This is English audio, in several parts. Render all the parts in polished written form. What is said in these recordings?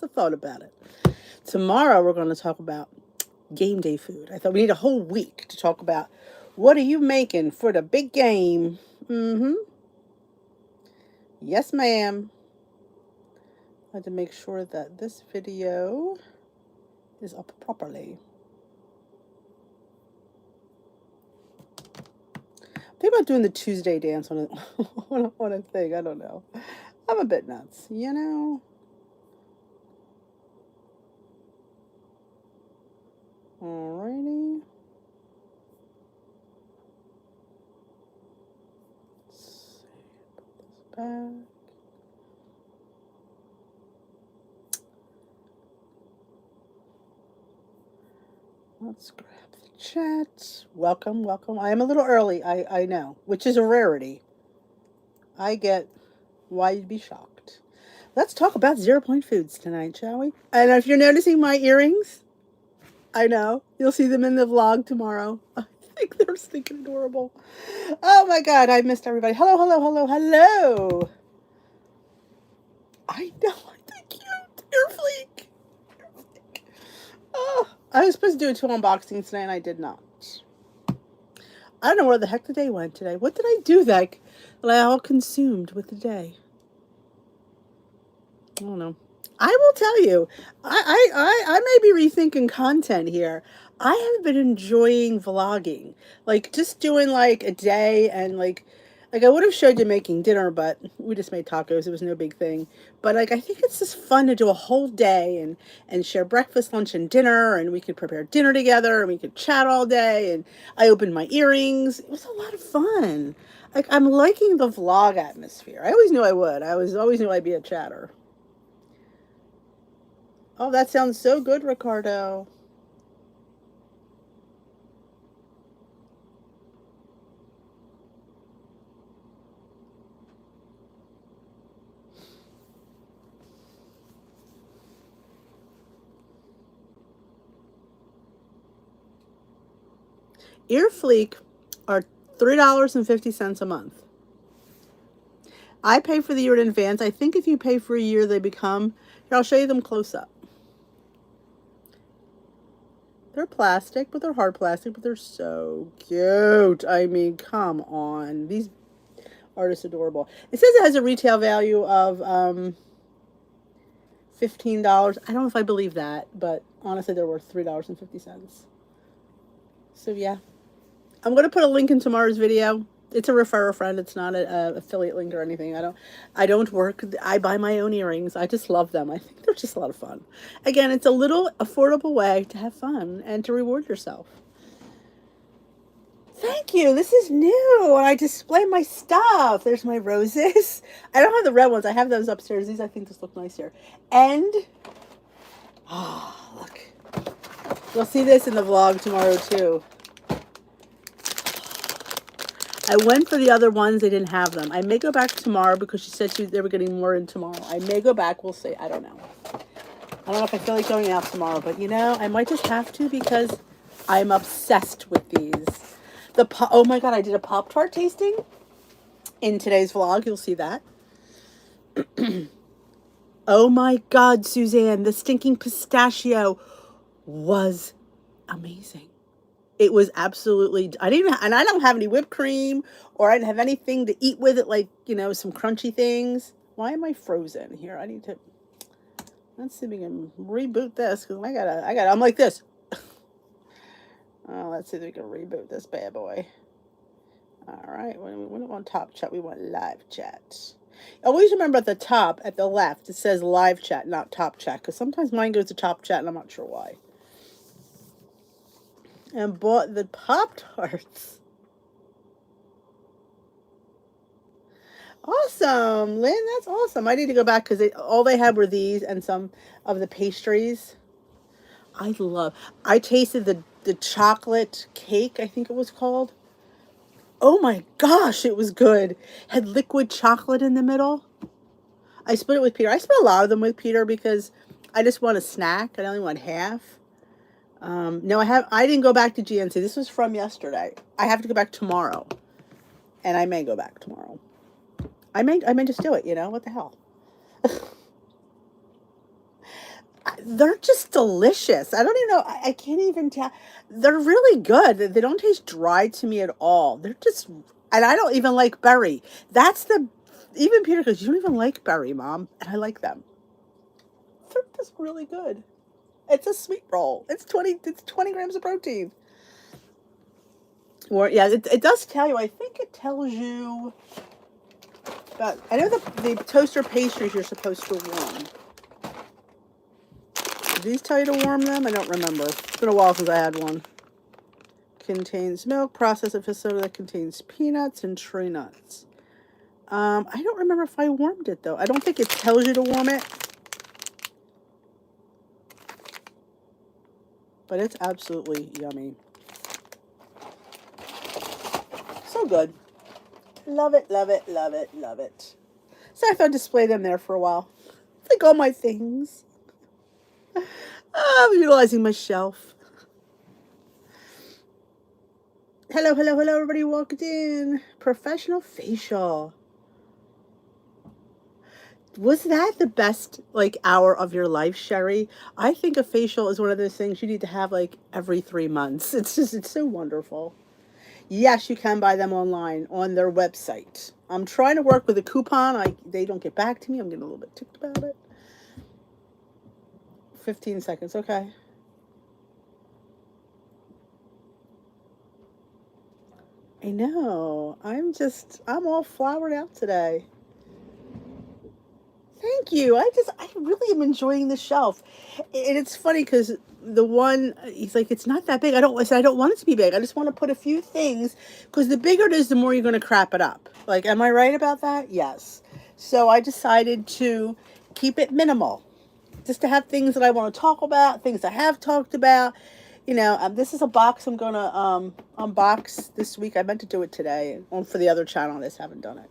a thought about it. Tomorrow we're going to talk about game day food. I thought we need a whole week to talk about what are you making for the big game. Yes, ma'am. I had to make sure that this video is up properly. Think about doing the Tuesday dance on a thing. I don't know. I'm a bit nuts, you know. Alrighty. Let's see. Put this back. Let's grab the chat. Welcome, welcome. I am a little early, I know, which is a rarity. I get why you'd be shocked. Let's talk about 0-point foods tonight, shall we? And if you're noticing my earrings, I know. You'll see them in the vlog tomorrow. I think they're stinking adorable. Oh my God, I missed everybody. Hello, hello, hello, hello. I know, they're cute. Ear fleek. Oh, I was supposed to do 2 unboxings today and I did not. I don't know where the heck the day went today. What did I do that I all consumed with the day? I don't know. I will tell you, I may be rethinking content here. I have been enjoying vlogging, like just doing like a day and like I would have showed you making dinner, but we just made tacos. It was no big thing. But like I think it's just fun to do a whole day and share breakfast, lunch, and dinner, and we could prepare dinner together and we could chat all day. And I opened my earrings. It was a lot of fun. Like I'm liking the vlog atmosphere. I always knew I would. Always knew I'd be a chatter. Oh, that sounds so good, Ricardo. Ear fleek are $3.50 a month. I pay for the year in advance. I think if you pay for a year, they become... Here, I'll show you them close up. They're plastic, but they're hard plastic, but they're so cute. I mean, come on. These are just adorable. It says it has a retail value of $15. I don't know if I believe that, but honestly, they're worth $3.50. So, yeah. I'm going to put a link in tomorrow's video. It's a refer a friend. It's not an affiliate link or anything. I don't work. I buy my own earrings. I just love them. I think they're just a lot of fun. Again, it's a little affordable way to have fun and to reward yourself. Thank you. This is new. And I display my stuff. There's my roses. I don't have the red ones. I have those upstairs. These, I think, just look nice here. And, look. You'll see this in the vlog tomorrow, too. I went for the other ones. They didn't have them. I may go back tomorrow because she said they were getting more in tomorrow. I may go back. We'll see. I don't know. I don't know if I feel like going out tomorrow. But, you know, I might just have to because I'm obsessed with these. Oh, my God. I did a Pop-Tart tasting in today's vlog. You'll see that. Oh, my God, Suzanne. The stinking pistachio was amazing. It was absolutely, and I don't have any whipped cream or I didn't have anything to eat with it, like, you know, some crunchy things. Why am I frozen here? Let's see if we can reboot this because I'm like this. Oh, let's see if we can reboot this bad boy. All right. We don't want top chat. We want live chat. Always remember at the top, at the left, it says live chat, not top chat, because sometimes mine goes to top chat and I'm not sure why. And bought the Pop-Tarts. Awesome, Lynn, that's awesome. I need to go back because all they had were these and some of the pastries. I tasted the chocolate cake, I think it was called. Oh my gosh, it was good. Had liquid chocolate in the middle. I split it with Peter. I split a lot of them with Peter because I just want a snack. I only want half. No, I didn't go back to GNC. This was from yesterday. I have to go back tomorrow. And I may go back tomorrow. I may just do it, you know? What the hell? They're just delicious. I don't even know. I can't even tell. They're really good. They don't taste dry to me at all. They're just, and I don't even like berry. That's the, even Peter goes, you don't even like berry, Mom. And I like them. They're just really good. It's a sweet roll. It's 20 grams of protein. Or, yeah, it does tell you. I think it tells you, but I know the toaster pastries you're supposed to warm. Did these tell you to warm them? I don't remember. It's been a while since I had one. Contains milk, processed with soda that contains peanuts and tree nuts. I don't remember if I warmed it though. I don't think it tells you to warm it. But it's absolutely yummy. So good. Love it, love it, love it, love it. So I thought I'd display them there for a while. It's like all my things. I'm utilizing my shelf. Hello, hello, hello, everybody walked in. Professional facial. Was that the best, like, hour of your life, Sherry? I think a facial is one of those things you need to have, like, every 3 months. It's so wonderful. Yes, you can buy them online on their website. I'm trying to work with a coupon. They don't get back to me. I'm getting a little bit ticked about it. 15 seconds, okay. I know. I'm all flowered out today. Thank you. I really am enjoying the shelf. And it's funny because the one, he's like, it's not that big. I said, I don't want it to be big. I just want to put a few things because the bigger it is, the more you're going to crap it up. Like, am I right about that? Yes. So I decided to keep it minimal, just to have things that I want to talk about, things I have talked about. This is a box I'm going to unbox this week. I meant to do it today for the other channel. I just haven't done it.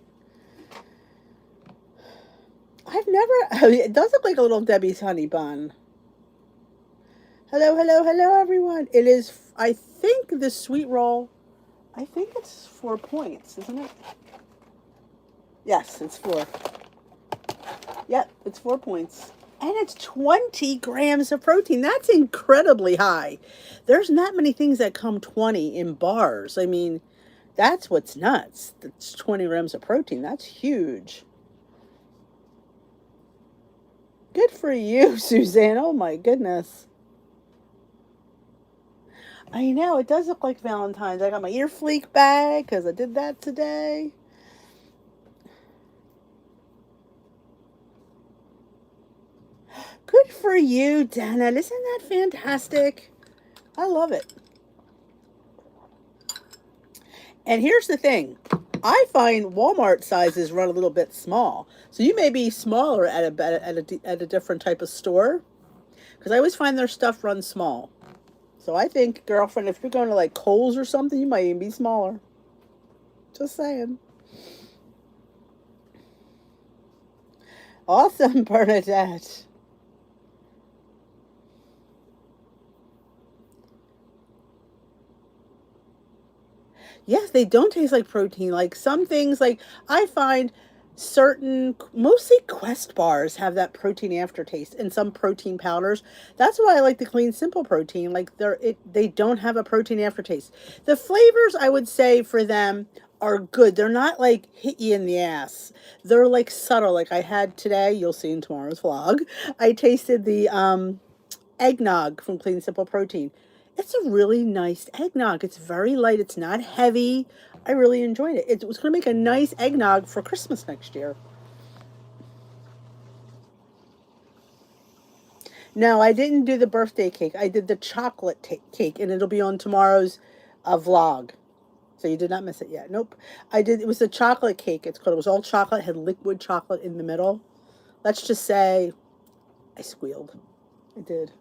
It does look like a little Debbie's honey bun. Hello, hello, hello, everyone. It is, I think the sweet roll, I think it's 4 points, isn't it? Yes, it's 4. Yep, it's 4 points. And it's 20 grams of protein. That's incredibly high. There's not many things that come 20 in bars. I mean, that's what's nuts. That's 20 grams of protein. That's huge. Good for you, Suzanne. Oh my goodness. I know, it does look like Valentine's. I got my ear fleek bag because I did that today. Good for you, Dana. Isn't that fantastic? I love it. And here's the thing. I find Walmart sizes run a little bit small. So you may be smaller at a different type of store. Because I always find their stuff runs small. So I think, girlfriend, if you're going to like Kohl's or something, you might even be smaller. Just saying. Awesome, Bernadette. Yes, they don't taste like protein. Like some things, like I find mostly Quest bars have that protein aftertaste, and some protein powders. That's why I like the Clean Simple protein. Like they don't have a protein aftertaste. The flavors, I would say, for them are good. They're not like hit you in the ass. They're like subtle. Like I had today, you'll see in tomorrow's vlog. I tasted the eggnog from Clean Simple Protein. It's a really nice eggnog. It's very light. It's not heavy. I really enjoyed it. It was going to make a nice eggnog for Christmas next year. No, I didn't do the birthday cake. I did the chocolate cake, and it'll be on tomorrow's vlog. So you did not miss it yet. Nope. It was a chocolate cake. It was all chocolate, had liquid chocolate in the middle. Let's just say I squealed. I did.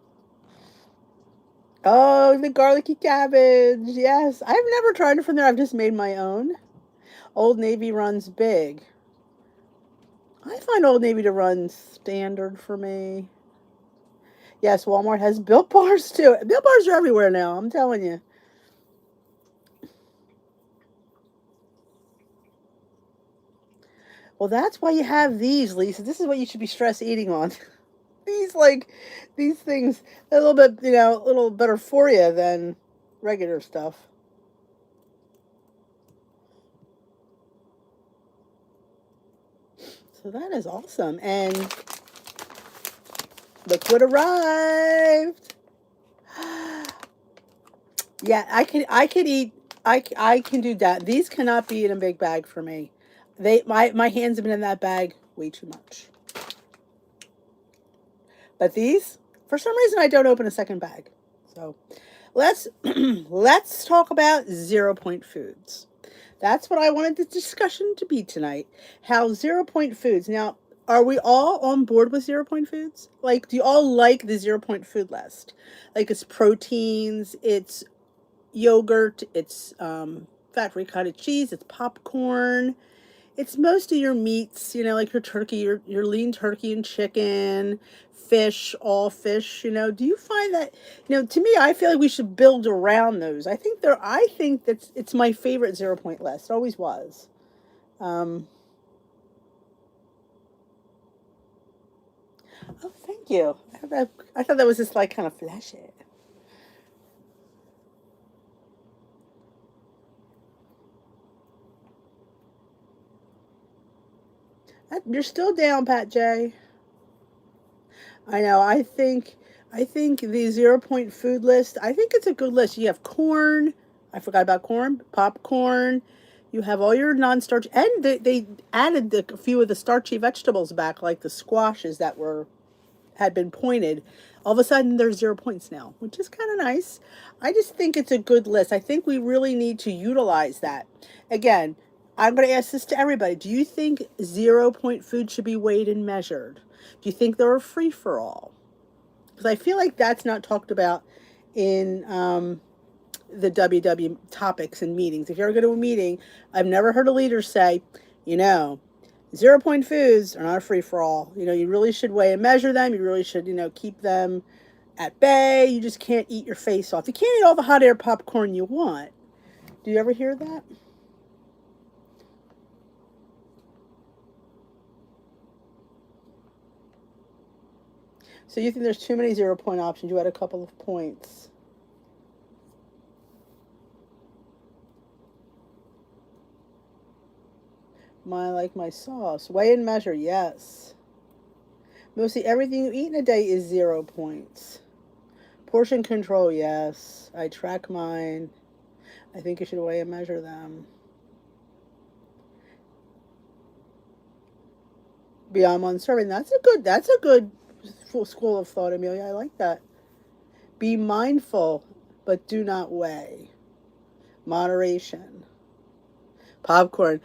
Oh, the garlicky cabbage. Yes. I've never tried it from there. I've just made my own. Old Navy runs big. I find Old Navy to run standard for me. Yes, Walmart has Built Bars too. Built Bars are everywhere now, I'm telling you. Well, that's why you have these, Lisa. This is what you should be stress eating on. These like these things a little bit, a little better for you than regular stuff. So that is awesome. And look what arrived. Yeah, I could eat I can do that. These cannot be in a big bag for me. My hands have been in that bag way too much. But these, for some reason, I don't open a second bag. So let's let's talk about 0 point foods. That's what I wanted the discussion to be tonight. How 0 point foods. Now, are we all on board with 0 point foods? Like, do you all like the 0 point food list? Like, it's proteins, it's yogurt, it's fat-free cottage cheese, it's popcorn, it's most of your meats, like your turkey, your lean turkey and chicken, fish, all fish, Do you find that, to me, I feel like we should build around those. I think that's it's my favorite 0 point list. It always was. Um, oh, thank you. I thought that was just like kind of flashy. You're still down, Pat J. I know. I think the 0 point food list, I think it's a good list. You have corn. I forgot about corn, popcorn. You have all your non-starch, and they added a few of the starchy vegetables back, like the squashes that were had been pointed. All of a sudden, there's 0 points now, which is kind of nice. I just think it's a good list. I think we really need to utilize that. Again, I'm going to ask this to everybody. Do you think 0 point food should be weighed and measured? Do you think they're a free for all? Because I feel like that's not talked about in the WW topics and meetings. If you ever go to a meeting, I've never heard a leader say, you know, 0 point foods are not a free for all. You really should weigh and measure them. You really should, keep them at bay. You just can't eat your face off. You can't eat all the hot air popcorn you want. Do you ever hear that? So you think there's too many 0 point options? You had a couple of points. My sauce. Weigh and measure, yes. Mostly everything you eat in a day is 0 points. Portion control, yes. I track mine. I think you should weigh and measure them. Beyond one serving. That's a good full school of thought, Amelia. I like that. Be mindful, but do not weigh. Moderation. Popcorn.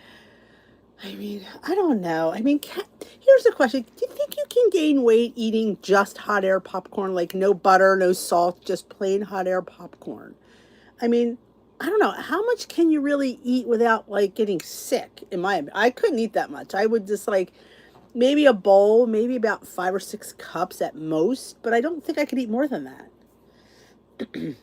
I mean, I don't know. I mean, here's the question. Do you think you can gain weight eating just hot air popcorn, like no butter, no salt, just plain hot air popcorn? I mean, I don't know. How much can you really eat without like getting sick? I couldn't eat that much. I would just like maybe a bowl, maybe about 5 or 6 cups at most, but I don't think I could eat more than that.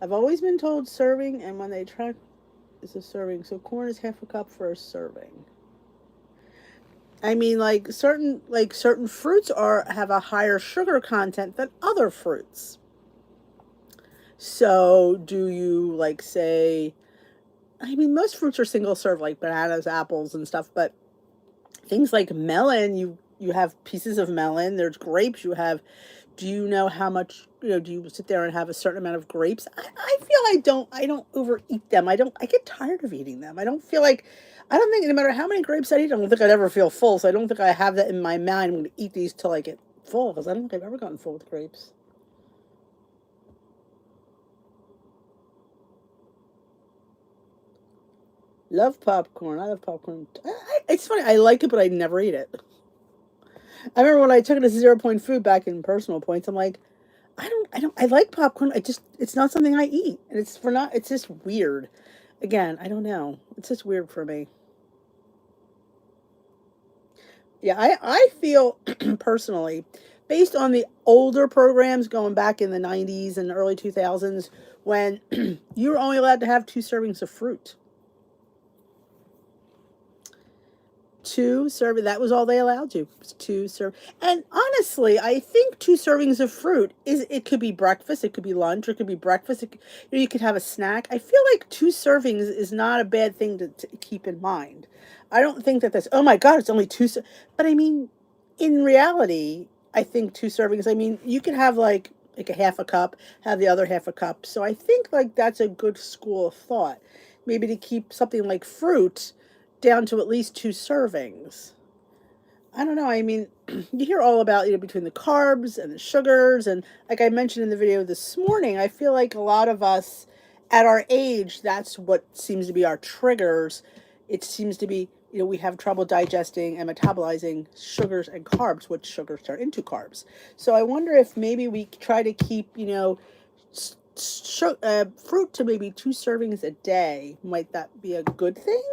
I've always been told serving, and when they track is a serving, so corn is half a cup for a serving. I mean, like certain fruits are have a higher sugar content than other fruits. So do you like say? I mean, most fruits are single serve, like bananas, apples, and stuff. But things like melon, you have pieces of melon. There's grapes. You have. Do you know how much? Do you sit there and have a certain amount of grapes? I feel I don't overeat them. I get tired of eating them. I don't feel like. I don't think no matter how many grapes I eat, I don't think I'd ever feel full. So I don't think I have that in my mind. I'm going to eat these till I get full because I don't think I've ever gotten full with grapes. Love popcorn. I love popcorn. It's funny. I like it, but I never eat it. I remember when I took it as 0 point food back in personal points. I'm like, I like popcorn. It's not something I eat, and it's just weird. Again, I don't know. It's just weird for me. Yeah, I feel personally, based on the older programs going back in the 90s and early 2000s, when you were only allowed to have 2 servings of fruit. Two serving, that was all they allowed you, was two serve. And honestly, I think two servings of fruit is, it could be breakfast, it could be lunch, or it could be breakfast. You could have a snack. I feel like two servings is not a bad thing to keep in mind. I don't think that that's, oh my God, it's only two. But I mean, in reality, I think two servings, I mean, you could have like a half a cup, have the other half a cup. So I think like that's a good school of thought. Maybe to keep something like fruit down to at least two servings. I don't know. I mean, you hear all about, between the carbs and the sugars. And like I mentioned in the video this morning, I feel like a lot of us at our age, that's what seems to be our triggers. It seems to be, we have trouble digesting and metabolizing sugars and carbs, which sugars turn into carbs. So I wonder if maybe we try to keep, fruit to maybe two servings a day. Might that be a good thing?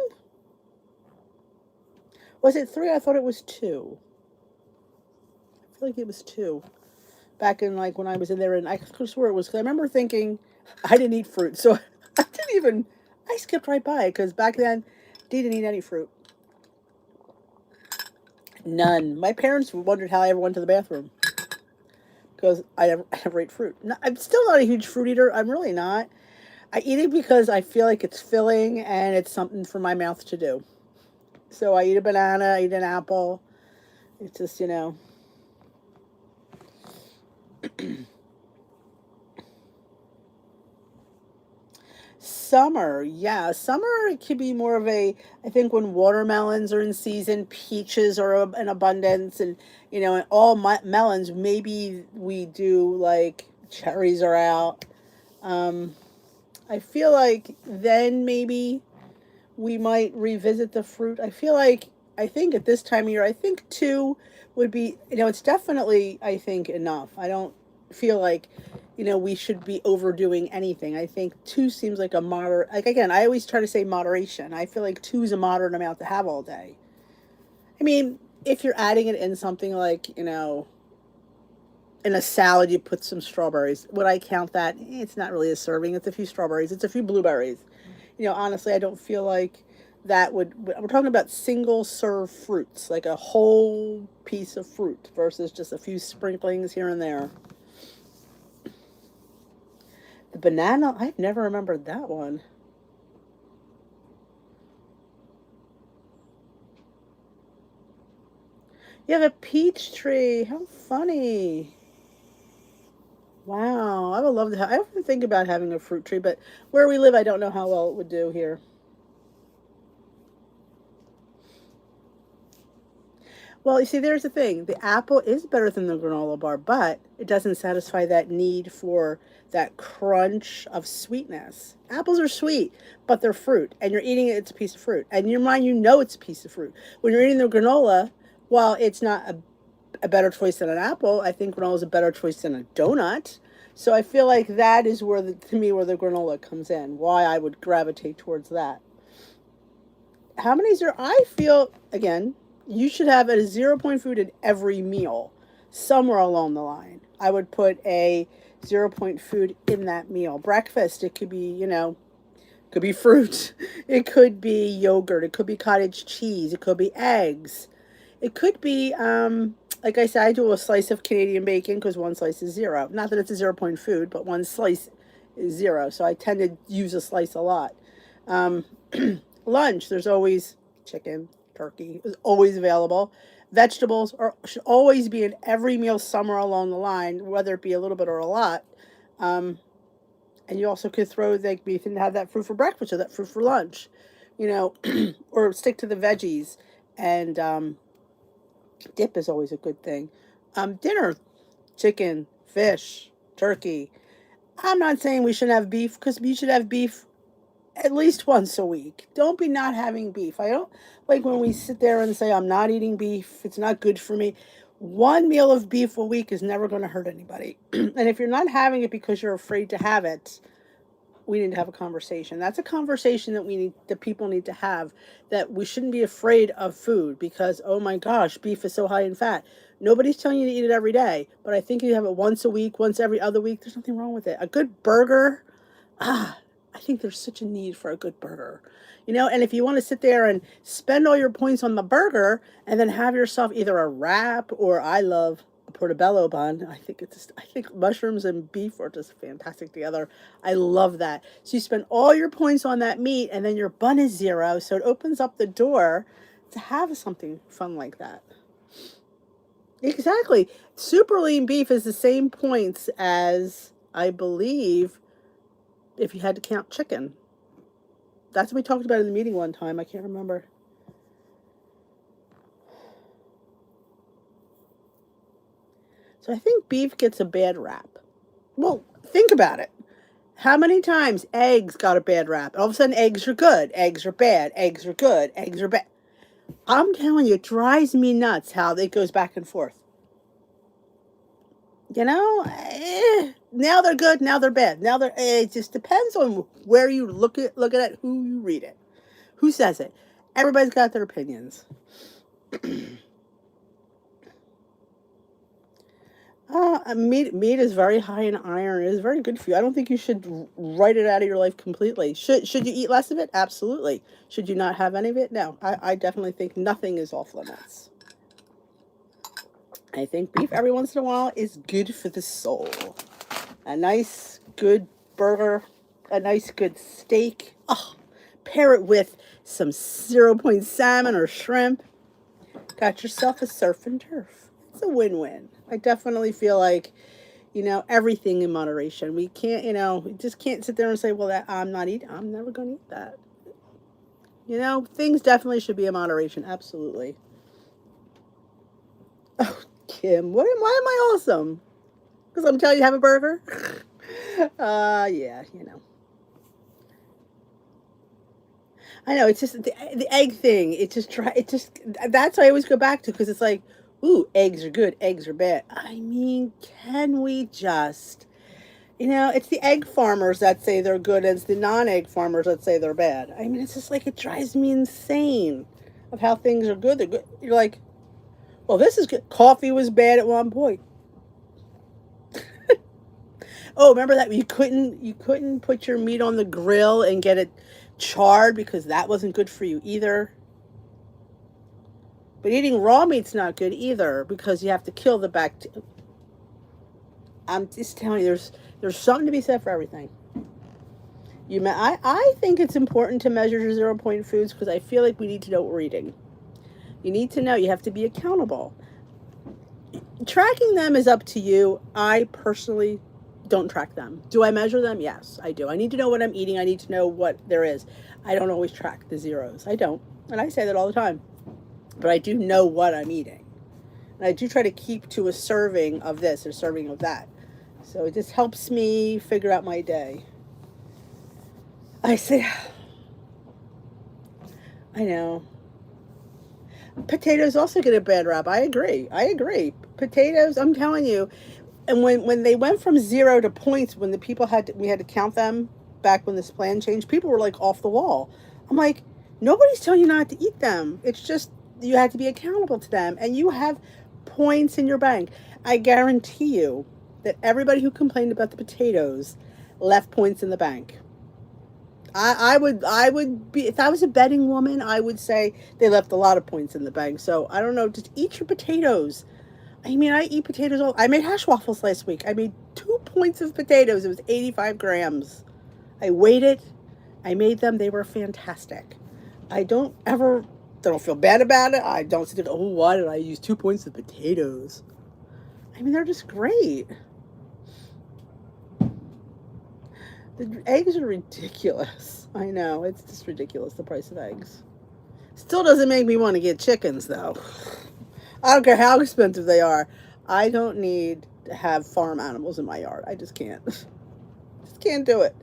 Was it three? I thought it was two. I feel like it was two. Back in like when I was in there, and I could swear it was. 'Cause I remember thinking I didn't eat fruit, so I didn't even. I skipped right by it because back then, they didn't eat any fruit. None. My parents wondered how I ever went to the bathroom because I never ate fruit. No, I'm still not a huge fruit eater. I'm really not. I eat it because I feel like it's filling and it's something for my mouth to do. So I eat a banana, I eat an apple. It's just, Summer, yeah. Summer, it could be more of a, I think when watermelons are in season, peaches are in abundance, and all melons, maybe we do like cherries are out. Um, I feel like then maybe we might revisit the fruit. I think at this time of year, I think two would be, it's definitely, I think, enough. I don't feel like, we should be overdoing anything. I think two seems like a moderate, like again, I always try to say moderation. I feel like two is a moderate amount to have all day. I mean, if you're adding it in something like, in a salad, you put some strawberries. Would I count that? It's not really a serving. It's a few strawberries. It's a few blueberries. Honestly, I don't feel like that would, we're talking about single serve fruits, like a whole piece of fruit versus just a few sprinklings here and there. The banana, I've never remembered that one. You have a peach tree. How funny. Wow, I would love to have, I often think about having a fruit tree, but where we live, I don't know how well it would do here. Well, you see, there's the thing. The apple is better than the granola bar, but it doesn't satisfy that need for that crunch of sweetness. Apples are sweet, but they're fruit, and you're eating it, it's a piece of fruit. And in your mind, it's a piece of fruit. When you're eating the granola, while it's not a better choice than an apple, I think granola is a better choice than a donut. So I feel like that is where, to me, where the granola comes in, why I would gravitate towards that. How many zero? I feel, again, you should have a 0 point food in every meal somewhere along the line. I would put a 0 point food in that meal. Breakfast, it could be, could be fruit. It could be yogurt. It could be cottage cheese. It could be eggs. It could be, like I said, I do a slice of Canadian bacon because one slice is zero. Not that it's a 0 point food, but one slice is zero. So I tend to use a slice a lot. Um, Lunch, there's always chicken, turkey is always available. Vegetables should always be in every meal somewhere along the line, whether it be a little bit or a lot. Um, and you also could throw like beef and have that fruit for breakfast or that fruit for lunch, or stick to the veggies. And dip is always a good thing. Dinner, chicken, fish, turkey. I'm not saying we shouldn't have beef because we should have beef at least once a week. Don't be not having beef. I don't like when we sit there and say, I'm not eating beef. It's not good for me. One meal of beef a week is never going to hurt anybody. And if you're not having it because you're afraid to have it, we need to have a conversation. That's a conversation that people need to have, that we shouldn't be afraid of food because, oh my gosh, beef is so high in fat. Nobody's telling you to eat it every day, but I think you have it once a week, once every other week. There's nothing wrong with it. A good burger, ah, I think there's such a need for a good burger. And if you want to sit there and spend all your points on the burger and then have yourself either a wrap, or I love a portobello bun. I think mushrooms and beef are just fantastic together. I love that. So you spend all your points on that meat and then your bun is zero, so it opens up the door to have something fun like that. Exactly. Super lean beef is the same points as, I believe, if you had to count chicken. That's what we talked about in the meeting one time. I can't remember. So I think beef gets a bad rap. Well, think about it. How many times eggs got a bad rap? All of a sudden, eggs are good, eggs are bad, eggs are good, eggs are bad. I'm telling you, it drives me nuts how it goes back and forth. Now they're good, now they're bad. It just depends on where you look at it, who you read it, who says it. Everybody's got their opinions. Meat is very high in iron. It is very good for you. I don't think you should write it out of your life completely. Should you eat less of it? Absolutely. Should you not have any of it? No. I definitely think nothing is off limits. I think beef every once in a while is good for the soul. A nice, good burger, a nice, good steak. Oh, pair it with some 0 point salmon or shrimp. Got yourself a surf and turf. It's a win-win. I definitely feel like, everything in moderation. We can't, we just can't sit there and say, well, that I'm never going to eat that. Things definitely should be in moderation. Absolutely. Oh, Kim, why am I awesome? Because I'm telling you, have a burger? Yeah. I know, it's just the egg thing. That's what I always go back to, because it's like, ooh, eggs are good, eggs are bad. I mean, can we just, it's the egg farmers that say they're good, and it's the non-egg farmers that say they're bad. I mean, it's just like, it drives me insane of how things are good. They're good. You're like, well, this is good. Coffee was bad at one point. Oh, remember that you couldn't put your meat on the grill and get it charred because that wasn't good for you either. But eating raw meat's not good either because you have to kill the bacteria. I'm just telling you, there's something to be said for everything. I think it's important to measure your 0 point foods because I feel like we need to know what we're eating. You need to know. You have to be accountable. Tracking them is up to you. I personally don't track them. Do I measure them? Yes, I do. I need to know what I'm eating. I need to know what there is. I don't always track the zeros. I don't. And I say that all the time. But I do know what I'm eating. And I do try to keep to a serving of this or serving of that. So it just helps me figure out my day. I say, I know. Potatoes also get a bad rap. I agree. Potatoes, I'm telling you. And when they went from 0 to points, when we had to count them back when this plan changed, people were like off the wall. I'm like, nobody's telling you not to eat them. It's just you have to be accountable to them, and you have points in your bank. I guarantee you that everybody who complained about the potatoes left points in the bank. I would be, if I was a betting woman, I would say they left a lot of points in the bank. So I don't know, just eat your potatoes. I mean, I eat potatoes I made hash waffles last week. I made 2 points of potatoes. It was 85 grams. I weighed it. I made them. They were fantastic. I don't feel bad about it. I don't say, oh, why did I use 2 points of potatoes? I mean, they're just great. The eggs are ridiculous. I know, it's just ridiculous, the price of eggs. Still doesn't make me want to get chickens, though. I don't care how expensive they are. I don't need to have farm animals in my yard. I just can't. Just can't do it.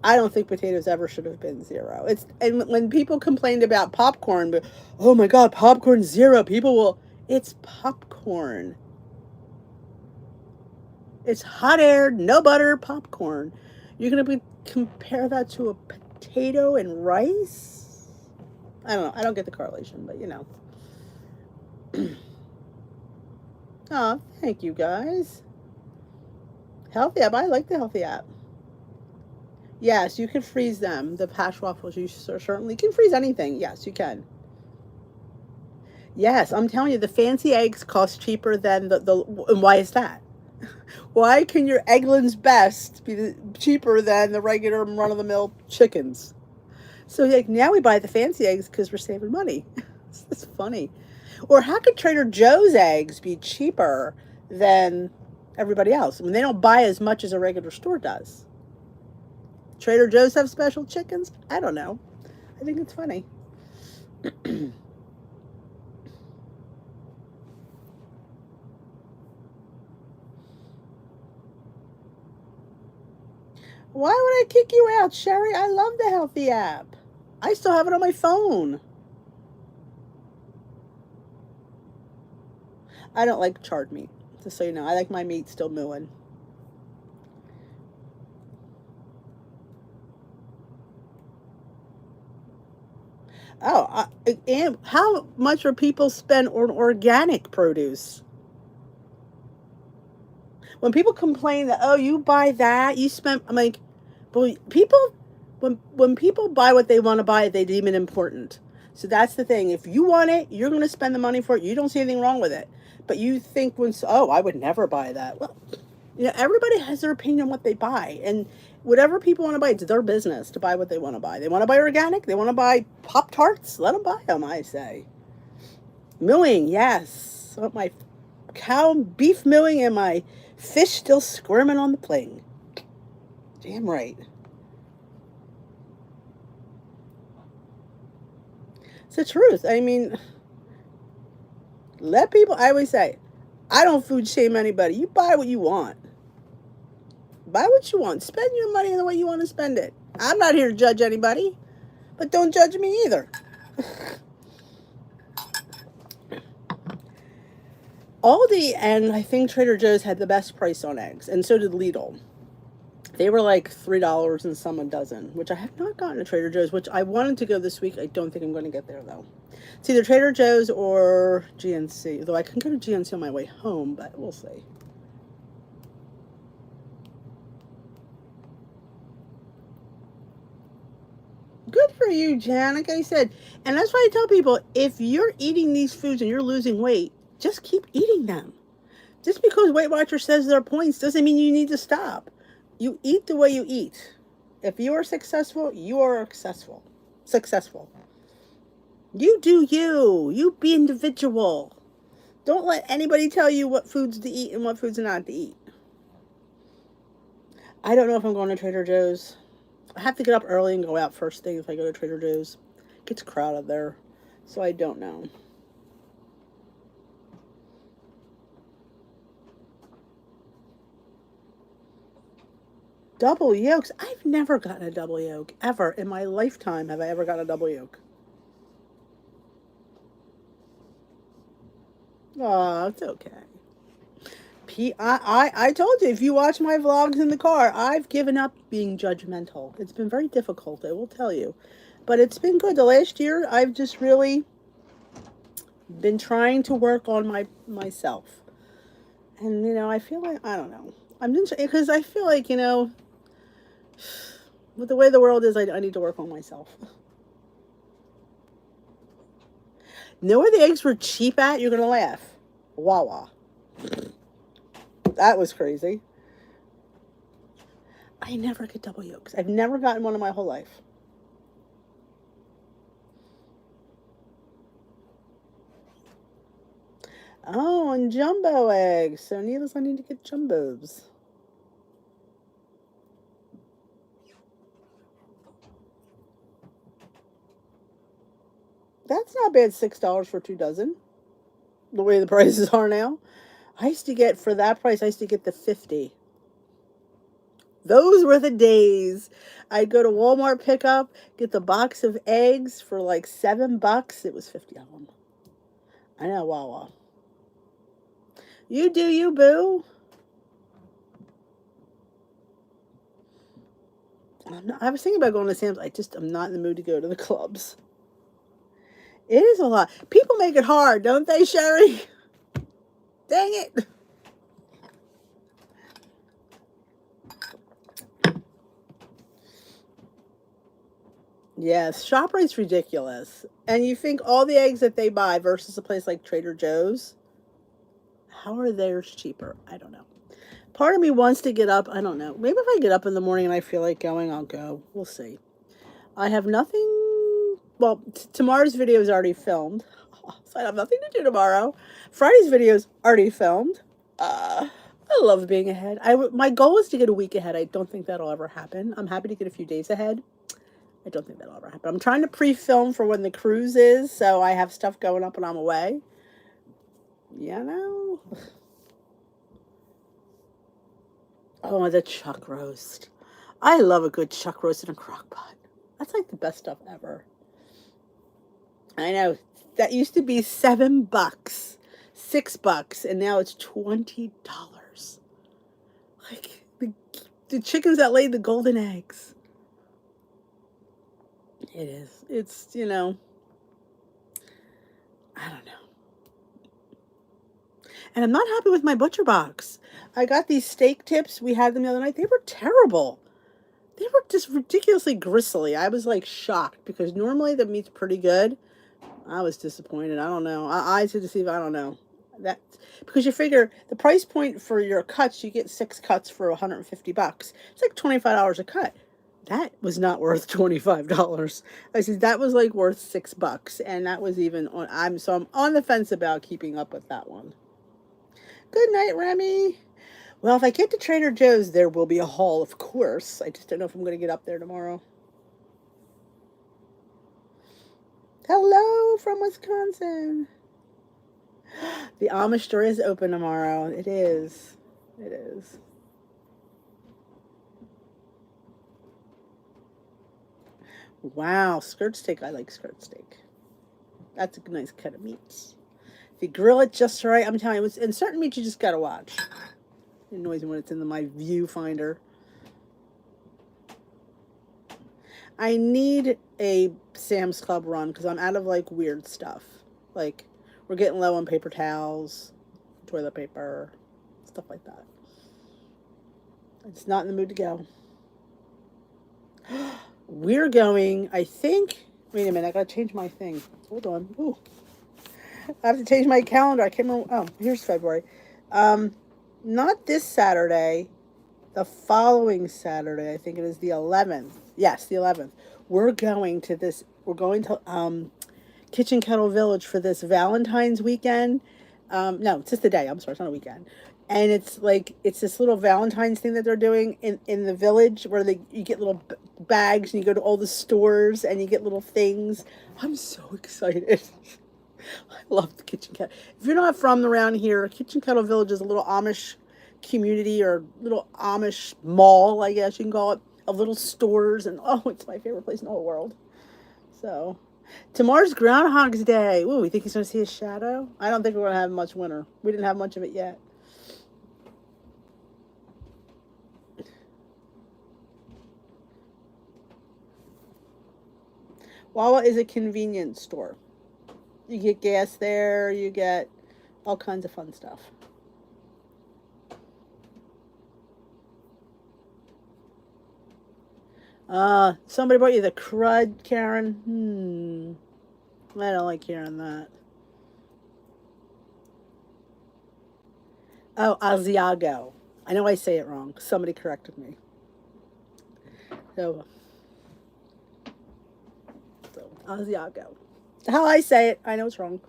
I don't think potatoes ever should have been 0. And when people complained about popcorn, but oh my God, popcorn 0. It's popcorn. It's hot air, no butter popcorn. You're gonna compare that to a potato and rice? I don't know. I don't get the correlation, but Oh, thank you guys. Healthy app. I like the healthy app. Yes, you can freeze them. The hash waffles, you certainly can freeze anything. Yes, you can. Yes, I'm telling you, the fancy eggs cost cheaper than and why is that? Why can your Eggland's Best be cheaper than the regular run of the mill chickens? So like now we buy the fancy eggs because we're saving money. It's funny. Or how could Trader Joe's eggs be cheaper than everybody else? I mean, they don't buy as much as a regular store does. Trader Joe's have special chickens? I don't know. I think it's funny. Why would I kick you out, Sherry? I love the Healthy app. I still have it on my phone. I don't like charred meat, just so you know. I like my meat still mooing. Oh, and how much are people spend on organic produce? When people complain that, oh, you buy that, you spend, I'm like, well, when people buy what they want to buy, they deem it important. So that's the thing. If you want it, you're going to spend the money for it. You don't see anything wrong with it. But you think oh, I would never buy that. Well, everybody has their opinion on what they buy. And whatever people want to buy, it's their business to buy what they want to buy. They want to buy organic. They want to buy Pop-Tarts. Let them buy them, I say. Milling, yes. I want my cow beef milling and my fish still squirming on the pling. Damn right. It's the truth. I mean, I always say, I don't food shame anybody. You buy what you want. Buy what you want. Spend your money in the way you want to spend it. I'm not here to judge anybody, but don't judge me either. Aldi and I think Trader Joe's had the best price on eggs, and so did Lidl. They were like $3 and some a dozen, which I have not gotten at Trader Joe's, which I wanted to go this week. I don't think I'm going to get there, though. It's either Trader Joe's or GNC, though I can go to GNC on my way home, but we'll see. Good for you, Jan. Like I said, and that's why I tell people, if you're eating these foods and you're losing weight, just keep eating them. Just because Weight Watchers says there are points doesn't mean you need to stop. You eat the way you eat. If you are successful, you are successful. Successful. You do you. You be individual. Don't let anybody tell you what foods to eat and what foods not to eat. I don't know if I'm going to Trader Joe's. I have to get up early and go out first thing if I go to Trader Joe's. It gets crowded there. So I don't know. Double yolks? I've never gotten a double yolk. Ever. In my lifetime have I ever gotten a double yolk. Oh, it's okay. I told you, if you watch my vlogs in the car, I've given up being judgmental. It's been very difficult, I will tell you. But it's been good. The last year, I've just really been trying to work on myself. And, I feel like, I don't know. I'm just, because I feel like, with the way the world is, I need to work on myself. Know where the eggs were cheap at? You're going to laugh. Wawa. That was crazy. I never get double yolks. I've never gotten one in my whole life. Oh, and jumbo eggs. So needless, I need to get jumbos. That's not bad, $6 for 2 dozen. The way the prices are now. I used to get, for that price, I used to get the 50. Those were the days. I'd go to Walmart pickup, get the box of eggs for like $7. It was 50 of them. I know, Wawa. You do you, boo. I was thinking about going to Sam's. I'm not in the mood to go to the clubs. It is a lot. People make it hard, don't they, Sherry? Dang it. Yes, ShopRite's ridiculous. And you think all the eggs that they buy versus a place like Trader Joe's, how are theirs cheaper? I don't know. Part of me wants to get up. I don't know. Maybe if I get up in the morning and I feel like going, I'll go. We'll see. I have nothing. Well, tomorrow's video is already filmed, so I have nothing to do tomorrow. Friday's video is already filmed. I love being ahead. My goal is to get a week ahead. I don't think that'll ever happen. I'm happy to get a few days ahead. I don't think that'll ever happen. I'm trying to pre-film for when the cruise is, so I have stuff going up when I'm away. You know? Oh, the chuck roast. I love a good chuck roast in a crock pot. That's like the best stuff ever. I know. That used to be $7, $6, and now it's $20. Like the chickens that laid the golden eggs. It is. It's, I don't know. And I'm not happy with my butcher box. I got these steak tips. We had them the other night. They were terrible. They were just ridiculously gristly. I was like shocked because normally the meat's pretty good. I was disappointed. I don't know. I to deceive. I don't know. That because you figure the price point for your cuts, you get 6 cuts for $150. It's like $25 a cut. That was not worth $25. I said that was like worth $6, and that was even on. I'm on the fence about keeping up with that one. Good night, Remy. Well, if I get to Trader Joe's, there will be a haul, of course. I just don't know if I'm going to get up there tomorrow. Hello from Wisconsin. The Amish store is open tomorrow. It is. It is. Wow, skirt steak. I like skirt steak. That's a nice cut of meat. If you grill it just right, I'm telling you, in certain meats you just gotta watch. It annoys me when it's in my viewfinder. I need a Sam's Club run because I'm out of like weird stuff. Like we're getting low on paper towels, toilet paper, stuff like that. I'm just not in the mood to go. We're going, I think, wait a minute, I gotta change my thing. Hold on. Ooh. I have to change my calendar. I can't remember. Oh, here's February. Not this Saturday. The following Saturday. I think it is the 11th. Yes, the 11th. We're going to Kitchen Kettle Village for this Valentine's weekend. No, it's just the day. I'm sorry, it's not a weekend. And it's this little Valentine's thing that they're doing in the village where you get little bags and you go to all the stores and you get little things. I'm so excited. I love the Kitchen Kettle. If you're not from around here, Kitchen Kettle Village is a little Amish community or little Amish mall, I guess you can call it, of little stores. And oh, it's my favorite place in the whole world. So tomorrow's Groundhog's Day. Ooh, you think he's going to see his shadow? I don't think we're going to have much winter. We didn't have much of it yet. Wawa is a convenience store. You get gas there, you get all kinds of fun stuff. Somebody brought you the crud, Karen? I don't like hearing that. Oh, Asiago. I know I say it wrong. Somebody corrected me. So Asiago. How I say it, I know it's wrong.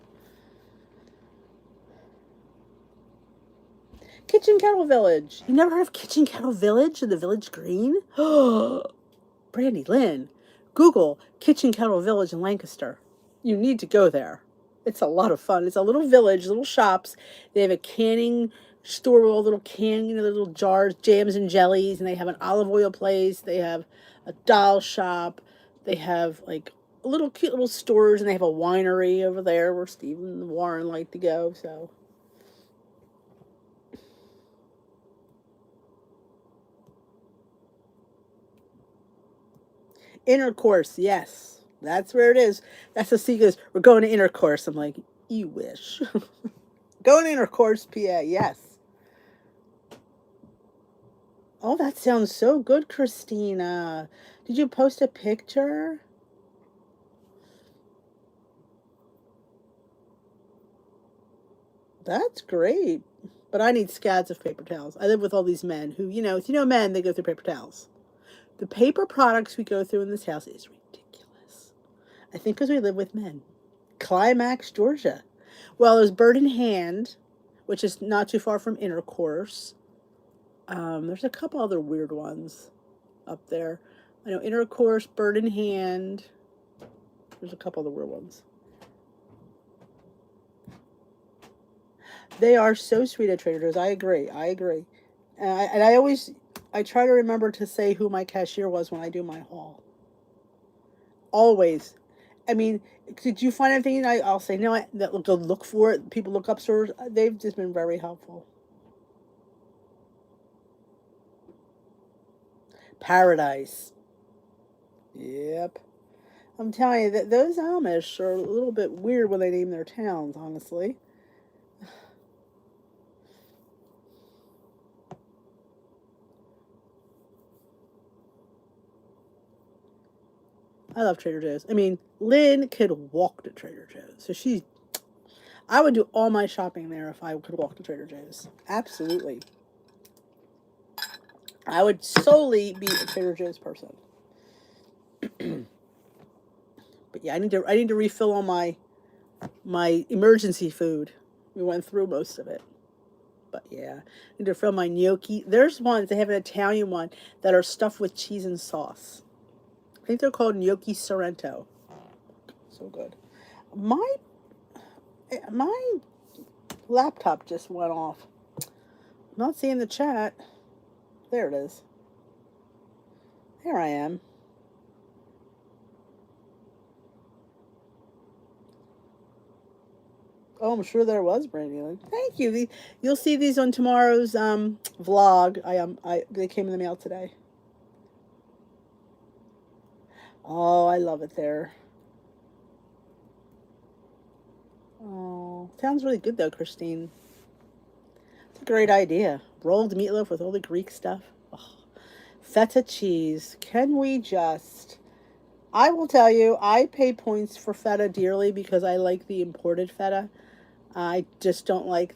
Kitchen Kettle Village. You never heard of Kitchen Kettle Village in the Village Green? Brandy Lynn. Google Kitchen Kettle Village in Lancaster. You need to go there. It's a lot of fun. It's a little village, little shops. They have a canning store with all little little jars, jams and jellies, and they have an olive oil place. They have a doll shop. They have like little cute little stores, and they have a winery over there where Steve and Warren like to go. So Intercourse, yes, that's where it is. That's the secret. We're going to Intercourse. I'm like, you wish. Going to Intercourse, PA, yes. Oh, that sounds so good, Christina. Did you post a picture? That's great. But I need scads of paper towels. I live with all these men who, if you know men, they go through paper towels. The paper products we go through in this house is ridiculous. I think because we live with men. Climax, Georgia. Well, there's Bird in Hand, which is not too far from Intercourse. There's a couple other weird ones up there. I know Intercourse, Bird in Hand. There's a couple other weird ones. They are so sweet at Trader Joe's. I agree. I agree. And I try to remember to say who my cashier was when I do my haul. Always. I mean, did you find anything? I'll say, no, go look for it. People look up stores. They've just been very helpful. Paradise. Yep. I'm telling you that those Amish are a little bit weird when they name their towns, honestly. I love Trader Joe's. I mean, Lynn could walk to Trader Joe's. So I would do all my shopping there if I could walk to Trader Joe's. Absolutely. I would solely be a Trader Joe's person. But yeah, I need to refill all my emergency food. We went through most of it. But yeah, I need to refill my gnocchi. There's ones, they have an Italian one that are stuffed with cheese and sauce. I think they're called gnocchi Sorrento. So good. My laptop just went off. I'm not seeing the chat. There it is. There I am. Oh, I'm sure there was, Brandy. Thank you. You'll see these on tomorrow's vlog. They came in the mail today. Oh, I love it there. Oh, sounds really good though, Christine. It's a great idea. Rolled meatloaf with all the Greek stuff. Oh, feta cheese. Can we just? I will tell you, I pay points for feta dearly because I like the imported feta. I just don't like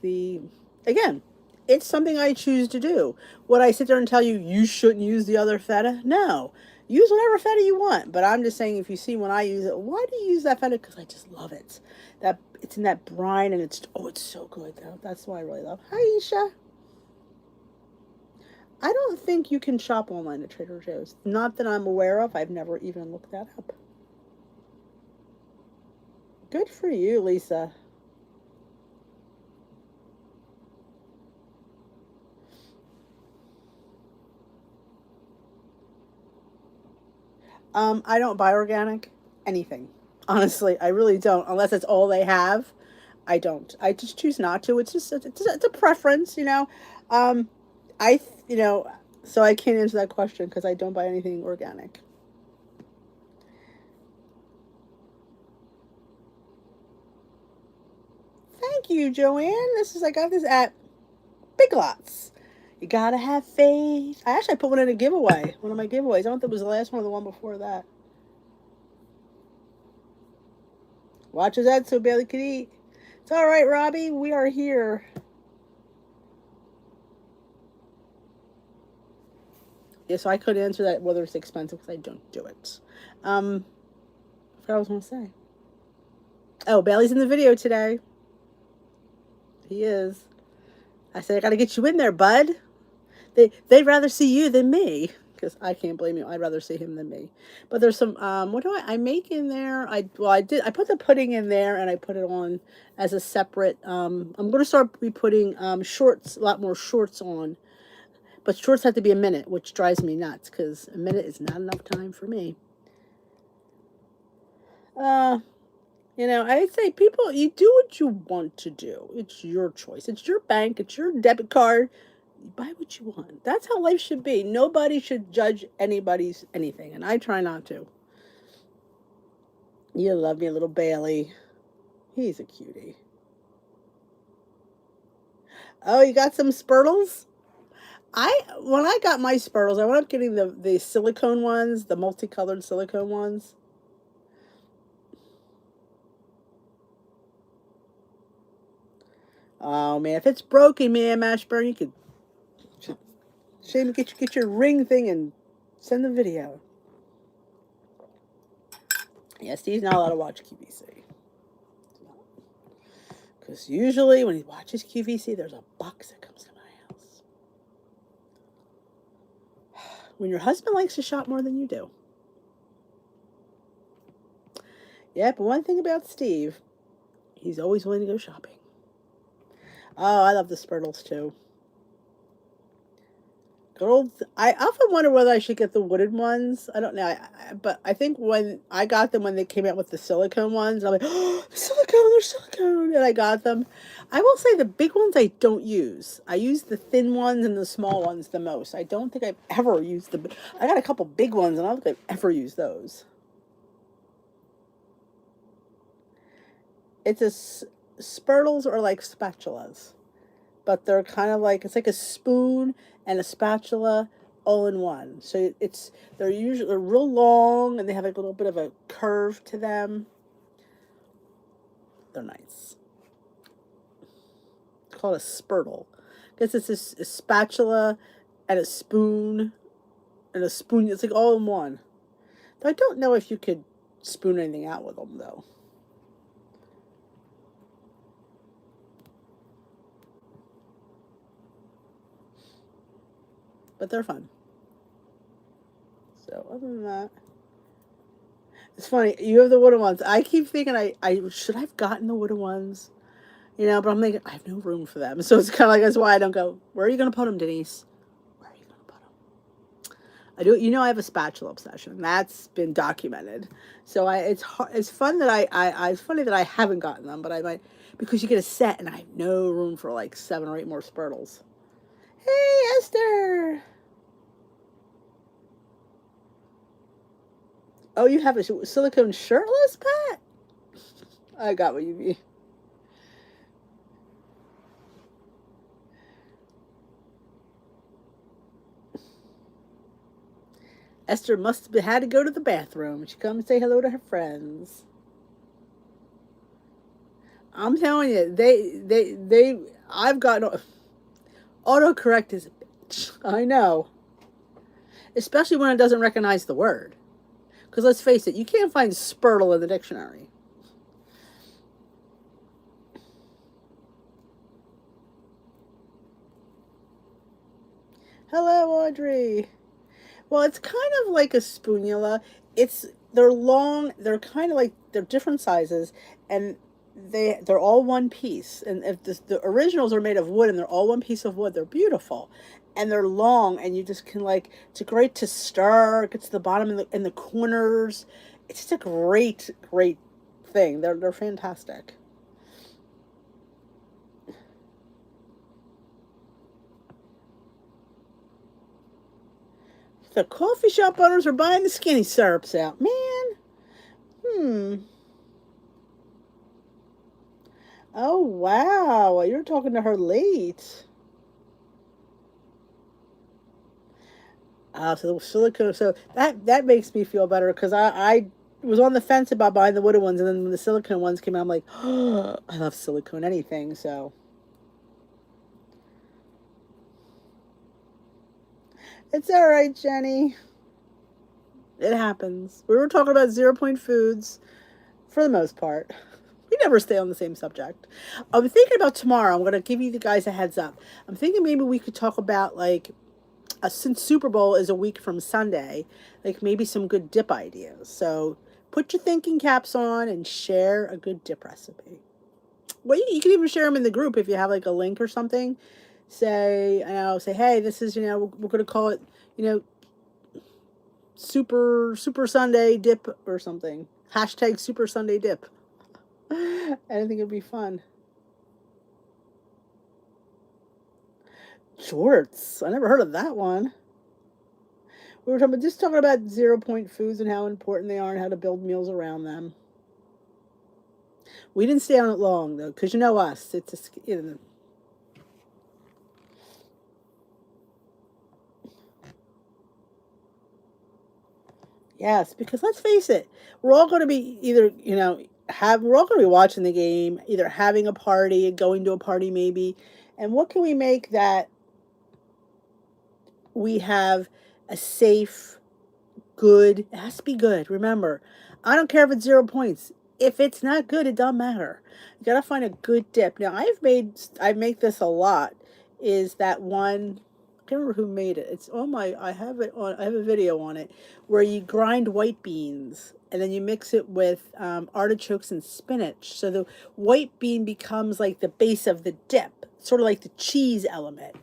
again, it's something I choose to do. Would I sit there and tell you, you shouldn't use the other feta? No. Use whatever feta you want. But I'm just saying, if you see when I use it, why do you use that feta? Because I just love it. It's in that brine and it's so good though. That's what I really love. Hi, Isha. I don't think you can shop online at Trader Joe's. Not that I'm aware of. I've never even looked that up. Good for you, Lisa. I don't buy organic anything. Honestly, I really don't. Unless it's all they have, I don't. I just choose not to. It's a preference, I so I can't answer that question because I don't buy anything organic. Thank you, Joanne. I got this at Big Lots. You gotta have faith. I put one in a giveaway. One of my giveaways. I don't think it was the last one or the one before that. Watch his head so Bailey could eat. It's all right, Robbie. We are here. Yeah, so I could answer that whether it's expensive because I don't do it. I forgot what I was going to say. Oh, Bailey's in the video today. He is. I said, I got to get you in there, bud. They'd rather see you than me. Because I can't blame you. I'd rather see him than me. But there's some, what do I make in there? I put the pudding in there and I put it on as a separate, I'm going to start putting shorts, a lot more shorts on. But shorts have to be a minute, which drives me nuts because a minute is not enough time for me. I'd say people, you do what you want to do. It's your choice. It's your bank. It's your debit card. You buy what you want. That's how life should be. Nobody should judge anybody's anything, and I try not to. You love me, little Bailey. He's a cutie. Oh, you got some Spurtles? When I got my Spurtles, I went up getting the silicone ones, the multicolored silicone ones. Oh man, if it's broken, man, Mashburn, you could shame get your ring thing and send the video. Yeah, Steve's not allowed to watch QVC. Because usually when he watches QVC, there's a box that comes to my house. When your husband likes to shop more than you do. Yeah, but one thing about Steve, he's always willing to go shopping. Oh, I love the Spurtles too. Good old. I often wonder whether I should get the wooden ones. I don't know, but I think when I got them when they came out with the silicone ones, I'm like, oh, silicone, they're silicone, and I got them. I will say the big ones I don't use. I use the thin ones and the small ones the most. I don't think I've ever used the. I got a couple big ones, and I don't think I've ever used those. It's Spurtles are like spatulas, but they're kind of like it's like a spoon and a spatula all in one. So they're real long and they have like a little bit of a curve to them. They're nice. It's called a spurtle. I guess it's a spatula and a spoon and a spoon. It's like all in one. But I don't know if you could spoon anything out with them though. But they're fun. So other than that, it's funny. You have the wooden ones. I keep thinking I should have gotten the wooden ones, but I'm thinking I have no room for them. So it's kind of like that's why I don't go. Where are you going to put them, Denise? Where are you going to put them? I do. I have a spatula obsession. That's been documented. So it's fun that it's funny that I haven't gotten them, but I might because you get a set and I have no room for like 7 or 8 more Spurtles. Hey, Esther. Oh, you have a silicone shirtless Pat? I got what you mean. Esther must have had to go to the bathroom. She come and say hello to her friends. I'm telling you, I've got autocorrect is a bitch. I know. Especially when it doesn't recognize the word. Because let's face it, you can't find spurtle in the dictionary. Hello, Audrey. Well, it's kind of like a spoonula. They're long. They're kind of like they're different sizes, and they're all one piece. And if the originals are made of wood and they're all one piece of wood, they're beautiful, and they're long. And you just can it's great to stir. It gets to the bottom in the corners. It's just a great thing. They're fantastic. The coffee shop owners are buying the skinny syrups out. Man. Oh, wow. You're talking to her late. So the silicone. So that makes me feel better because I was on the fence about buying the wooden ones, and then when the silicone ones came out, I'm like, oh, I love silicone anything. So it's all right, Jenny. It happens. We were talking about 0 point foods for the most part. We never stay on the same subject. I'm thinking about tomorrow. I'm going to give you guys a heads up. I'm thinking maybe we could talk about since Super Bowl is a week from Sunday, maybe some good dip ideas. So put your thinking caps on and share a good dip recipe. Well, you can even share them in the group if you have a link or something. Say, hey, this is, we're going to call it, Super Sunday dip or something. Hashtag Super Sunday dip. I think it'd be fun. Jorts. I never heard of that one. We were talking about 0 point foods and how important they are and how to build meals around them. We didn't stay on it long though, because you know us. It's Yes, because let's face it, we're all going to be either we're all going to be watching the game, either having a party, going to a party maybe. And what can we make that we have a safe, good? It has to be good. Remember, I don't care if it's 0 points. If it's not good, it doesn't matter. You gotta find a good dip. Now I make this a lot. Is that one? I can't remember who made it. It's on my. I have it on. I have a video on it where you grind white beans and then you mix it with artichokes and spinach. So the white bean becomes like the base of the dip, sort of like the cheese element.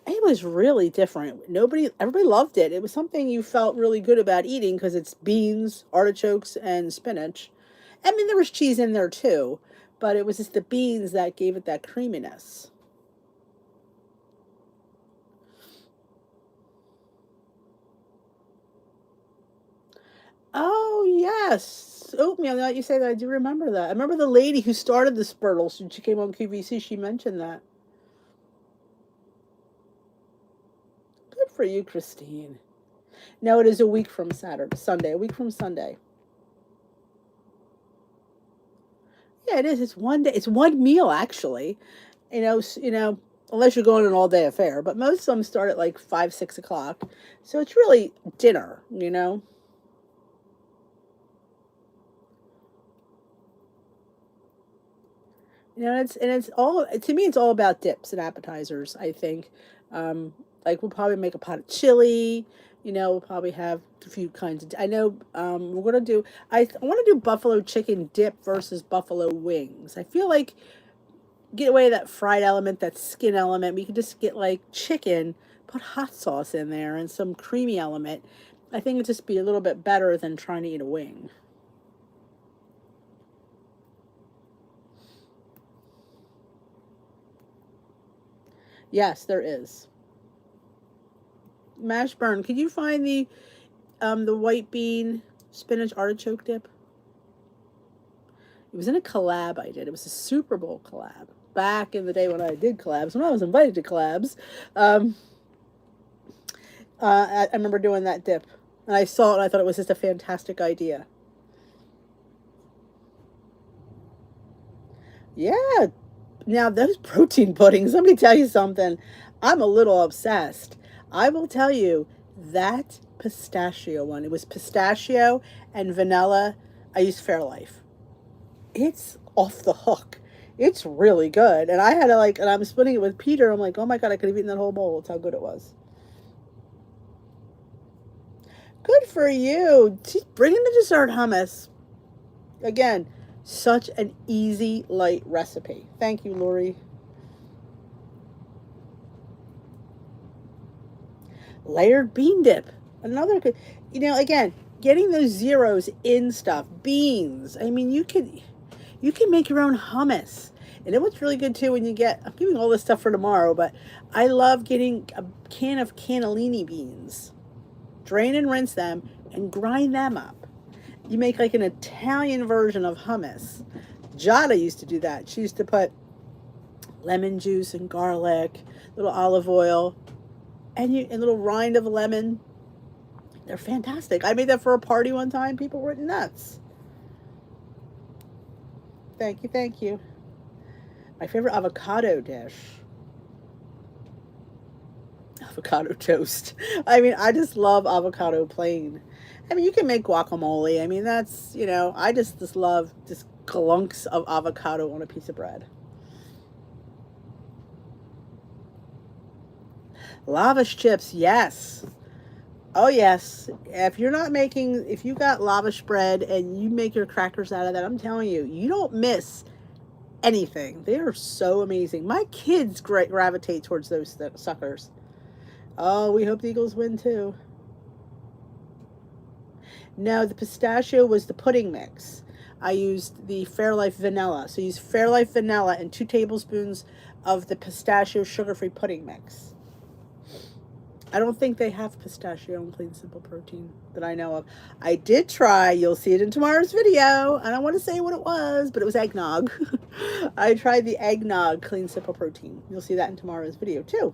It was really different. Everybody loved it. It was something you felt really good about eating because it's beans, artichokes, and spinach. I mean, there was cheese in there too, but it was just the beans that gave it that creaminess. Oh, yes. Oatmeal. Now that you say that, I do remember that. I remember the lady who started the Spurtles when she came on QVC. She mentioned that. Good for you, Christine. No, it is a week from Sunday. A week from Sunday. Yeah, it is. It's one day. It's one meal actually. Unless you're going an all day affair. But most of them start at like 5, 6 o'clock, so it's really dinner. It's all to me. It's all about dips and appetizers. I think, like we'll probably make a pot of chili. We'll probably have a few kinds of. I know we're gonna do. I want to do buffalo chicken dip versus buffalo wings. I feel like get away that fried element, that skin element. We could just get like chicken, put hot sauce in there, and some creamy element. I think it'd just be a little bit better than trying to eat a wing. Yes, there is. Mashburn, could you find the white bean spinach artichoke dip? It was in a collab I did. It was a Super Bowl collab back in the day when I did collabs, when I was invited to collabs. Um, I remember doing that dip, and I saw it and I thought it was just a fantastic idea. Yeah. Now those protein puddings, let me tell you something. I'm a little obsessed. I will tell you that pistachio one. It was pistachio and vanilla. I used Fairlife. It's off the hook. It's really good. And I had to and I'm splitting it with Peter. I'm like, oh my God, I could have eaten that whole bowl. That's how good it was. Good for you. Bring in the dessert hummus. Again, such an easy, light recipe. Thank you, Lori. Layered bean dip. Another good, again, getting those zeros in stuff. Beans. I mean, you can make your own hummus. And it was really good too when you get, I'm giving all this stuff for tomorrow, but I love getting a can of cannellini beans. Drain and rinse them and grind them up. You make like an Italian version of hummus. Jada used to do that. She used to put lemon juice and garlic, little olive oil, and a little rind of lemon. They're fantastic. I made that for a party one time. People were nuts. Thank you, thank you. My favorite avocado dish. Avocado toast. I mean, I just love avocado plain. I mean, you can make guacamole. I mean, I just love just glunks of avocado on a piece of bread. Lavish chips, yes. Oh, yes. If you got lavish bread and you make your crackers out of that, I'm telling you, you don't miss anything. They are so amazing. My kids gravitate towards those suckers. Oh, we hope the Eagles win too. No, the pistachio was the pudding mix. I used the Fairlife vanilla. So use Fairlife vanilla and 2 tablespoons of the pistachio sugar-free pudding mix. I don't think they have pistachio and clean simple protein that I know of. I did try. You'll see it in tomorrow's video. I don't want to say what it was, but it was eggnog. I tried the eggnog clean simple protein. You'll see that in tomorrow's video too.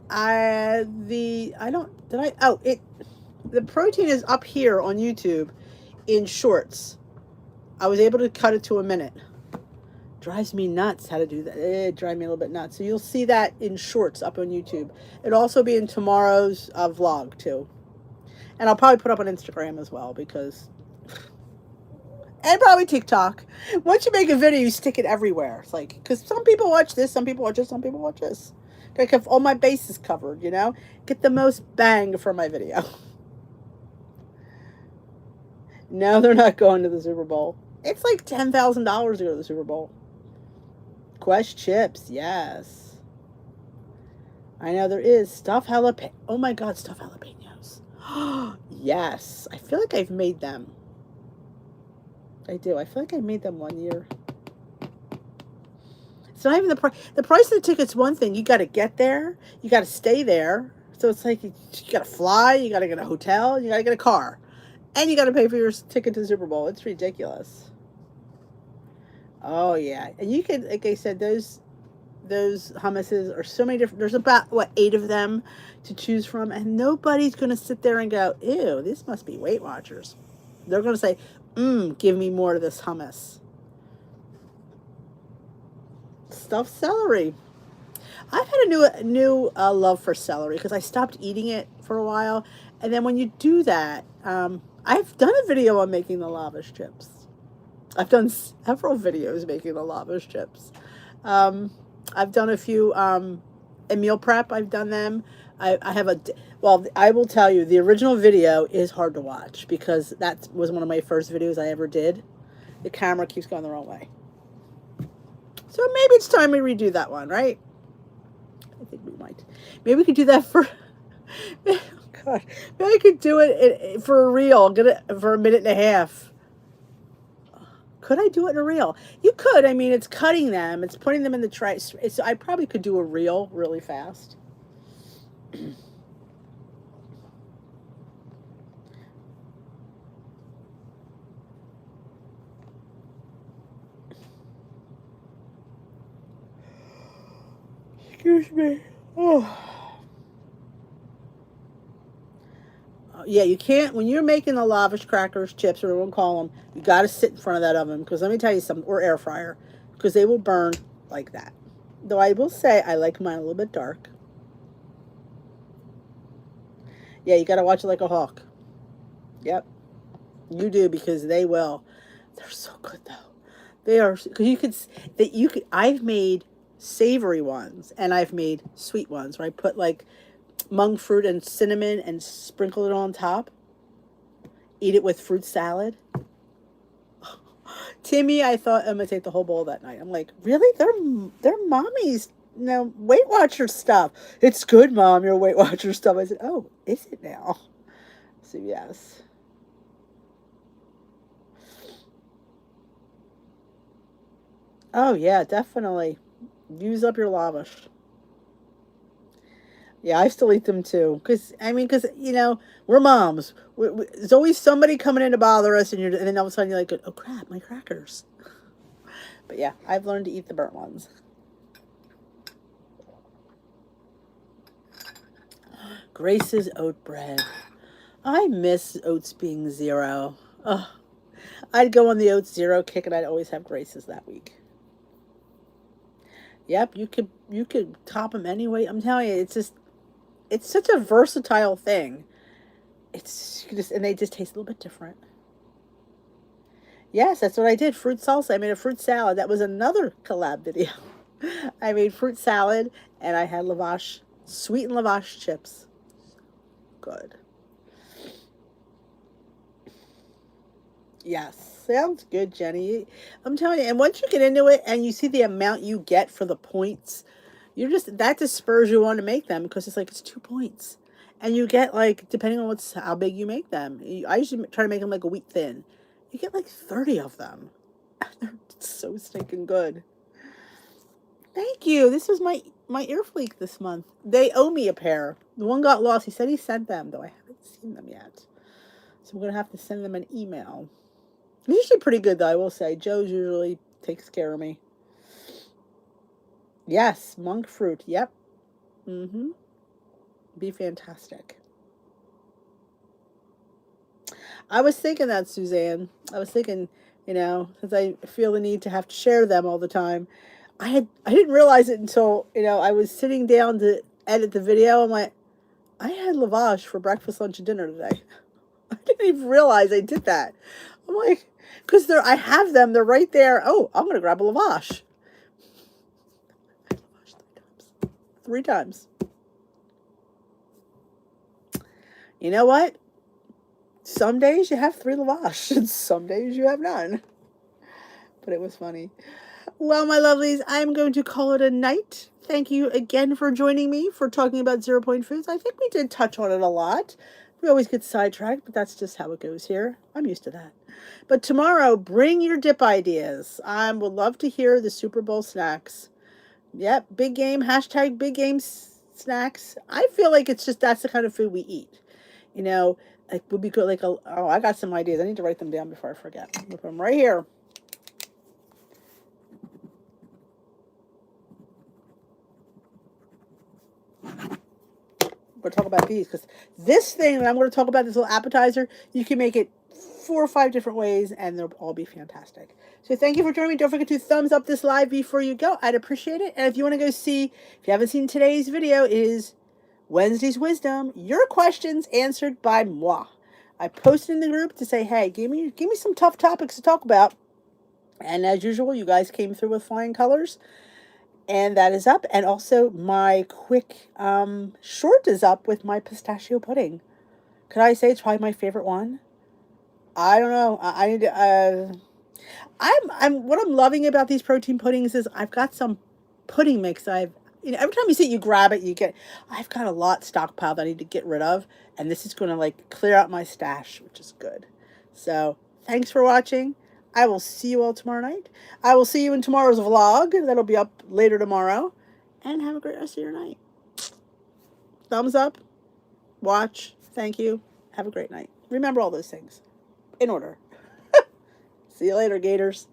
I don't did I oh it the protein is up here on YouTube. in shorts. I was able to cut it to a minute. Drives me nuts how to do that. It drives me a little bit nuts. So you'll see that in shorts up on YouTube. It'll also be in tomorrow's vlog too. And I'll probably put up on Instagram as well because... And probably TikTok. Once you make a video, you stick it everywhere. It's like, because some people watch this, some people watch this, some people watch this. Gotta have all my bases covered, you know? Get the most bang for my video. No, they're not going to the Super Bowl. It's like $10,000 to go to the Super Bowl. Quest chips, yes. I know there is. Stuffed jalapeno. Oh my God, stuffed jalapenos. Yes. I feel like I've made them. I do. I feel like I made them one year. It's not even the price. The price of the ticket's one thing. You got to get there. You got to stay there. So it's like you got to fly. You got to get a hotel. You got to get a car. And you got to pay for your ticket to the Super Bowl. It's ridiculous. Oh, yeah. And you could, like I said, those hummuses are so many different. There's about, 8 of them to choose from. And nobody's going to sit there and go, ew, this must be Weight Watchers. They're going to say, give me more of this hummus. Stuffed celery. I've had a new love for celery because I stopped eating it for a while. And then when you do that, I've done a video on making the lavish chips. I've done several videos making the lavish chips. I've done a few in meal prep. I've done them. I have I will tell you, the original video is hard to watch because that was one of my first videos I ever did. The camera keeps going the wrong way. So maybe it's time we redo that one, right? I think we might. Maybe we could do that for... Oh, God. Maybe I could do it for a reel. Get it for a minute and a half. Could I do it in a reel? You could. I mean, it's cutting them. It's putting them in the tray. I probably could do a reel really fast. Excuse me. Oh. Yeah, you can't, when you're making the lavish crackers, chips, or whatever you call them, you got to sit in front of that oven, because let me tell you something, or air fryer, because they will burn like that. Though I will say, I like mine a little bit dark. Yeah, you got to watch it like a hawk. Yep. You do, because they will. They're so good, though. They are, because I've made savory ones, and I've made sweet ones, where I put, like, monk fruit and cinnamon and sprinkle it on top. Eat it with fruit salad. Timmy, I thought I'm gonna take the whole bowl that night. I'm like, really? They're mommy's, Weight Watcher stuff. It's good, Mom, your Weight Watcher stuff. I said, oh, is it now? So yes. Oh yeah, definitely. Use up your lavish. Yeah, I still eat them too. Because we're moms. There's always somebody coming in to bother us, and then all of a sudden you're like, oh crap, my crackers. But yeah, I've learned to eat the burnt ones. Grace's oat bread. I miss oats being zero. Ugh. I'd go on the oats zero kick, and I'd always have Grace's that week. Yep, you could top them anyway. I'm telling you, it's such a versatile thing. And they just taste a little bit different. Yes, that's what I did. Fruit salsa. I made a fruit salad. That was another collab video. I made fruit salad, and I had lavash, sweet and lavash chips. Good. Yes, sounds good, Jenny. I'm telling you, and once you get into it and you see the amount you get for the points, that just spurs you on to make them, because it's 2 points. And you get, like, depending on how big you make them. I usually try to make them like a wheat thin. You get like 30 of them. They're so stinking good. Thank you. This was my ear fleek this month. They owe me a pair. The one got lost. He said he sent them, though I haven't seen them yet. So I'm going to have to send them an email. They're usually pretty good, though, I will say. Joe's usually takes care of me. Yes, monk fruit. Yep. Be fantastic. I was thinking that, Suzanne. I was thinking, since I feel the need to have to share them all the time. I didn't realize it until, I was sitting down to edit the video. I'm like, I had lavash for breakfast, lunch, and dinner today. I didn't even realize I did that. I'm like, because I have them, they're right there. Oh, I'm gonna grab a lavash. I had lavash 3 times. You know what? Some days you have 3 lavash, and some days you have none. But it was funny. Well, my lovelies, I'm going to call it a night. Thank you again for joining me for talking about 0 point foods. I think we did touch on it a lot. We always get sidetracked, but that's just how it goes here. I'm used to that. But tomorrow, bring your dip ideas. I would love to hear the Super Bowl snacks. Yep, big game, hashtag big game snacks. I feel like that's the kind of food we eat. Like would be good. I got some ideas. I need to write them down before I forget. I'll put them right here. We're talk about these because this thing that I'm going to talk about, this little appetizer, you can make it 4 or 5 different ways and they'll all be fantastic. So thank you for joining me. Don't forget to thumbs up this live before you go. I'd appreciate it. And if you want to go see, if you haven't seen today's video, it is Wednesday's Wisdom, your questions answered by moi. I posted in the group to say, hey, give me some tough topics to talk about. And as usual, you guys came through with flying colors. And that is up. And also my quick short is up with my pistachio pudding. Could I say it's probably my favorite one? I don't know. I need to, what I'm loving about these protein puddings is I've got some pudding mix. Every time you sit, you grab it, I've got a lot stockpiled I need to get rid of. And this is going to clear out my stash, which is good. So thanks for watching. I will see you all tomorrow night. I will see you in tomorrow's vlog. That'll be up later tomorrow. And have a great rest of your night. Thumbs up. Watch. Thank you. Have a great night. Remember all those things. In order. See you later, Gators.